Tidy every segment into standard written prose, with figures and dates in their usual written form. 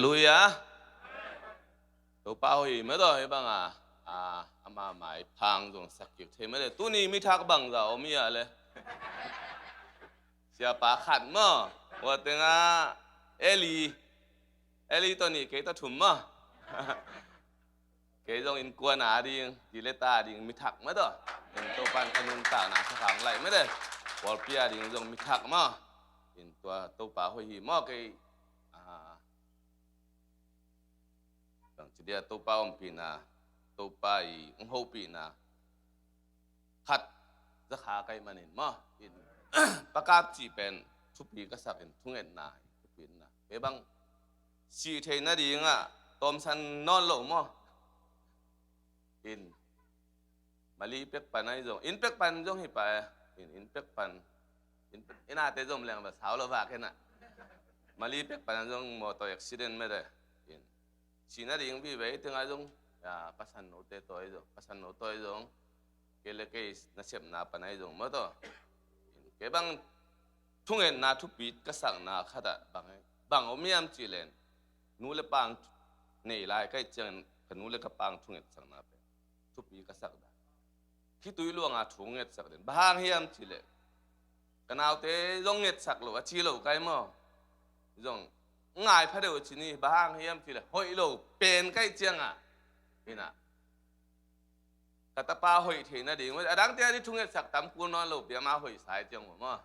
ลุยอะตัวเป้าอีไม่ต่อไอ้บังอามาหมายพังตรงสักกิบเทไม่ได้ตัวนี้ไม่ทักบังเราไม่อะไรเสียปากขัดมั้งว่าแต่งเอลีตัวนี้เกยตัวถุ่มมั้งเกยตรงอินกวนดิ่งดีเลต้าดิ่งไม่ทักไม่ต่ออินตัวปันขนุนตาหนาข้างไหลไม่ได้วอลเปียดิ่งตรงไม่ทักมั้งอินตัวป่าหัวหิมะเกยjadi tu pa pina tu pa ho pina khat za kha kai manin ma in pakat chi pen thupi ka sak in thungen na thupin na be bang si the na ding tom san non lo mo in mali pek pan ai jong in pek pan jong hi pa in pek pan ina te jom leng ba sao lo va ke na mali pek pan jong motor accident me de si na ding bi ve tenga jong pasan no te toy jong pasan no toy jong kele ke na sep na panai jong ma to ke bang thungen na thu pi ka sang na khada bang omiam chi len nu le pang nei lai kai chen nu le ka pang thungen sang na pe thu pi ka sak da khi tui luang thunget sak den bang hiam chi le kanao te jong nget sak lo chi lo kai mo jongง่ายพระเดชนี่บ้างเฮียมทีละหอยโลเป็นใกล้เจียงนี่นะกตาปาหอยเทนะดิ่งว่าดังเตี้ยที่ทุ่งเงินสักตำกูนอนโลเปียมาหอยสายเจียงหัวมั้ง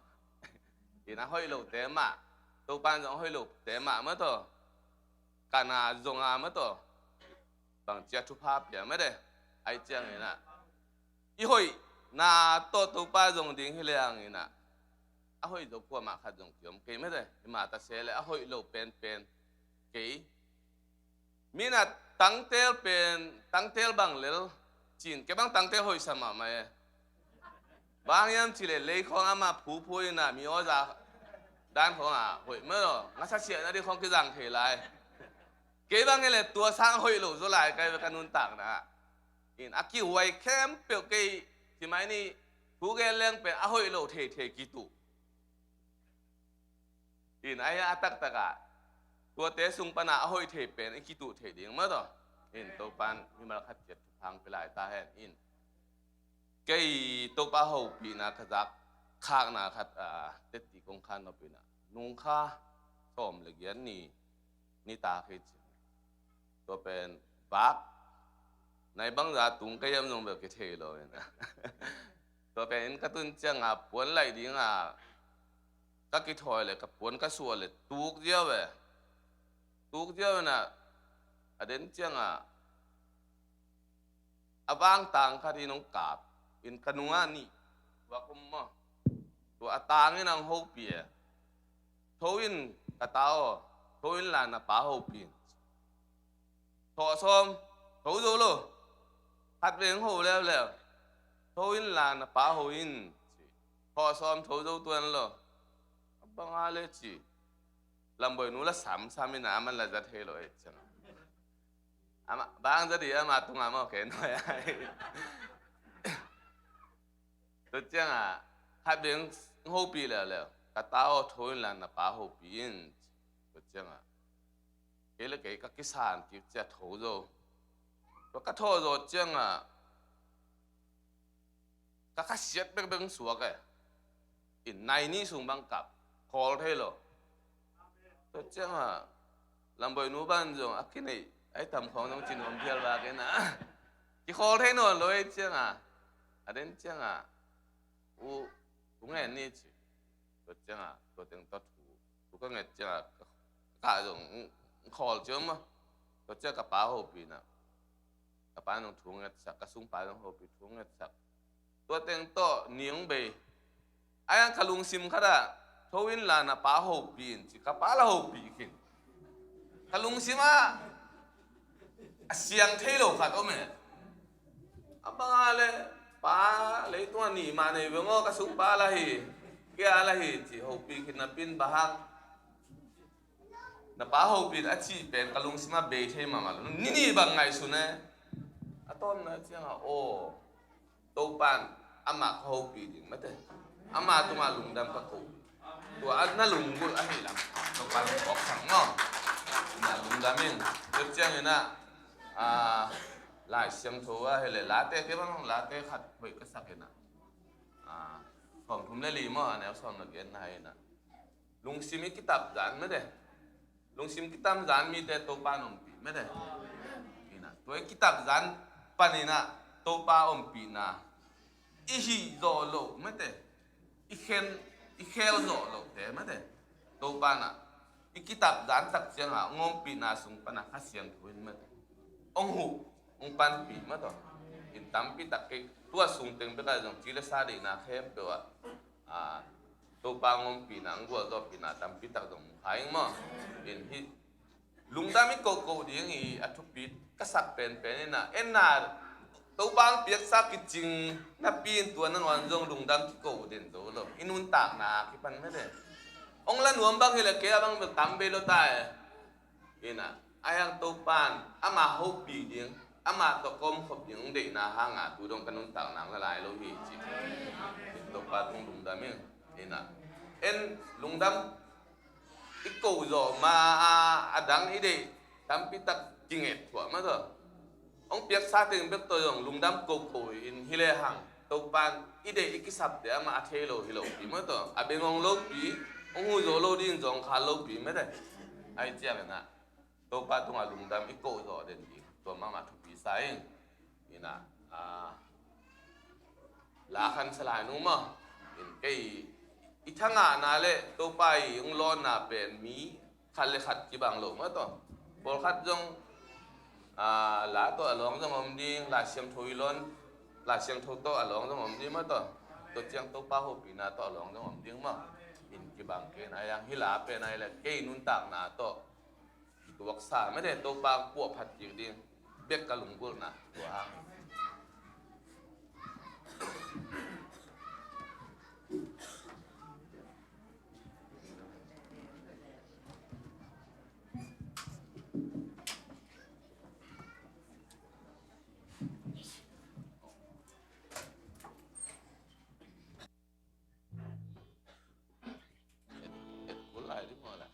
นี่นะหอยโลเต็มตัวปานจงหอยโลเต็มเมื่อตัวการนาจงเมื่อตัวบางเจ้าทุพาเปียไม่ได้ไอเจียงนี่นะอีหอยนาตัวปาจงดิ่งให้เลี้ยงนี่นะหอยโลกว่ามาขัดจงเกี่ยมเกยไม่ได้มาตัดเสเลยหอยโลเป็นเกยมีน่ะตั้งเตลเป็นตั้งเตลบางเลลจีนเก็บบางตั้งเตลหอยสมาไหมบางยามจีเลยเลยของมาผู้น่ะมีอ้อจ่าด้านของหอยเมื่องั้นสักเสียนะที่ของกิจังเทลายเกยบางเลยตัวสร้างหอยโลสุไลกลายเป็นการนุนต่างนะอินอากิไว้แคมเปียวเกยที่ไหมนี่ผู้เกยเลี้ยงเป็นหอยโลเทกิตุอินไอ้ตักตัวเตะสุงปนาหอยเทเป็นไอ้กิตุเทดิ่งมาต่ออินตัวปันมีมาขัดเจ็ดพังไปหลายตาแห่งอินเกยตัวปะหูปีนาขจักข้างนาขัดเต็ดตีกงขันเอาปีนานุงข้าส้มเหลือนี่ตาเคยจิตัวเป็นบักในบางราตุงก็ยังลงแบบเทเลยนะตัวเป็นกระตุ้นเจ้าปวนไหลดิ่งก็กิถอยเลยกับปวนก็ส่วนเลยตูกเดียวน่ะเด่นเจียงบางต่างคดีน้องกาบอินขนุงนี่ว่าคุมมาตัวต่างนี่นางโฮเปียทวินกระตาวทวินลานะป้าโฮเปียทอซ้อมทวดูโลหัดเรียงโฮแล้วทวินลานะป้าโฮอินทอซ้อมทวดูตัวนั้นโลบางอะไรจีลำบากนู้นละสามมินามันละจะเทเลยจังบางจะดีมาตรงมาโอเคหน่อยตัวเจ้าหัดเลี้ยงหูปีแล้วกระต้าทนแล้วนะป้าหูปีนตัวเจ้าเกลือเกยก็กิสานกิจจะถูโจตัวก็ถูโจเจ้าก็ข้าเสียดเป็นสัวกันอินในนี้สูงบังกับคอลเทโลตัวเจ้าลำบากนู้บ้านจงอักนี่ไอ้ทำของต้องจินวันเพียรบากันนะกี่คอลเทโนเลยเจ้าเด่นเจ้ากูเงี้ยนี่จีตัวเจ้าตัวเต็งตัวถูก็เงี้ยเจ้ากาจงคอลเจ้ามั้งตัวเจ้ากับป้าหูปีน่ะกับป้าต้องถูเงี้ยสักกระสุนป้าต้องหูปีถูเงี้ยสักตัวเต็งตัวเหนียงเบยไอ้ขลุงซิมขนาดทวินลานะป้าหูปีนจิกับป้าละหูปีกินขลุงซิมาเสียงเทโลขัดเอาไหมบ้าเลยป้าเลยตัวนี้มาในเวงก็กระสุนป้าละเหแกละเหจิหูปีกินนับปินบ้างนับป้าหูปีนอาชีพเป็นขลุงซิมาเบยเทมามาแล้วนี่บางไงสุนัขต้นนะเจ้าโอ้ตัวปันอามาหูปีจริงไม่ได้อามาตัวมาลุงดำกระตุกตัวอันนั่นลุงกุลอะไรล่ะตัวปันออกสั่งเนาะ na lung daming tek chang ina lai siam thowa hele late ke bang late khat hoi ka sakena phom thum le li mo anel som na gen nai na lung simi kitab zan me de lung sim kitab zan mi te to pa nom pi me de ina toy kitab zan panina to pa om pi na i hi zo lo me de i khel zo lo te me de to pa na i kitab zan tak chiang a ngom pi na sung pa na khasiang thuin me de ong hu ong pan pi ma to in tam pi tak ke tua sung teng pe ka jong chi le sa de na khem pe wa to pa ngom pi na ngwa zo pi na tam pi tak jong hai mo in hi lung da mi ko ko ding i athu pi ka sak pen pen na en na to bang piak sa ki jing na pin tua nan wan jong lung dam ki ko den do lo inun tak na ki pan me de ong la nuam bang hele ke bang tam be lo ta ina ayang to pan ama ho pi ding ama to kom khop ding de na ha nga tu dong kanun tak nang la lai lo hi chi to pa tung lung dam ina en lung dam iko zo ma adang ide tam pi tak jinget thua ma do ong piak sa teng bek to yong lung dam ko ko in hile hang to pan ide ikisap de ama athelo hilo pi ma to abengong lo pi ong hu zo lo din jong kha lo pi me de ai chia na to pa tung a lung dam iko zo den di to ma ma thu pi sai ina la khan salai nu ma in kai ithanga na le to pai ung lon na pen mi khan le khat ki bang lo ma to bol khat jong la to along jong om ding la siam thui lon la siang tho to along jong om ding ma to chiang to pa ho pi na to along jong om ding ma in ki bang ke na yang hi la pe na le ke nun tak na to ki wak sa me de to pa pu phat ji ding bek ka lung bul na to ha lại đi mà lại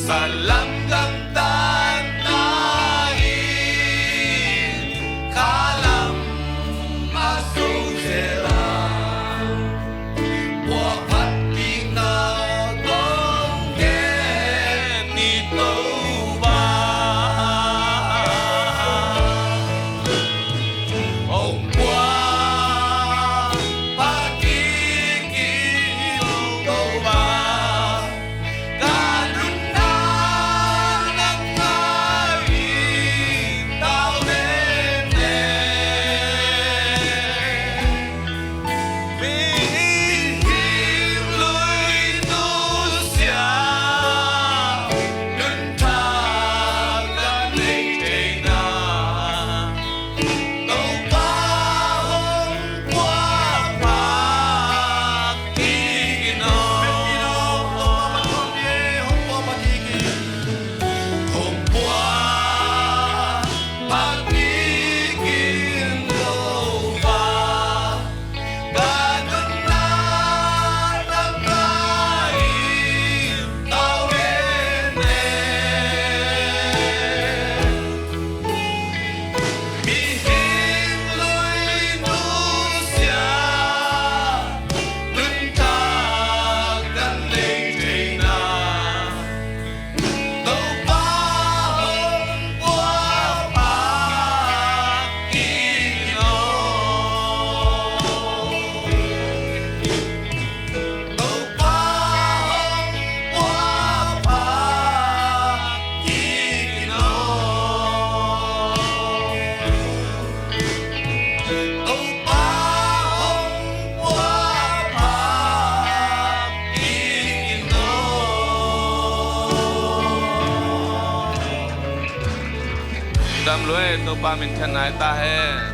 Salam gamtan nain kalam masukera wapat tinggal tonggen itu ba ông qua pagi kilo ba karuna nang ngai tao nene mình lui tu sia luân tha ga nei te na đâu ba hôm qua ba kỳ nó hôm qua ba kỳ đâu ba ga nâng na nâng ngai tao lên nè mi hin lui nu sia luân tha gan lấy thế na đâu ba hôm qua ba kỳ nó đâu ba hôm qua ba kỳ nó đâu ba hôm qua ba kỳ nó đam lưới đâu ba mình thân ái ta hè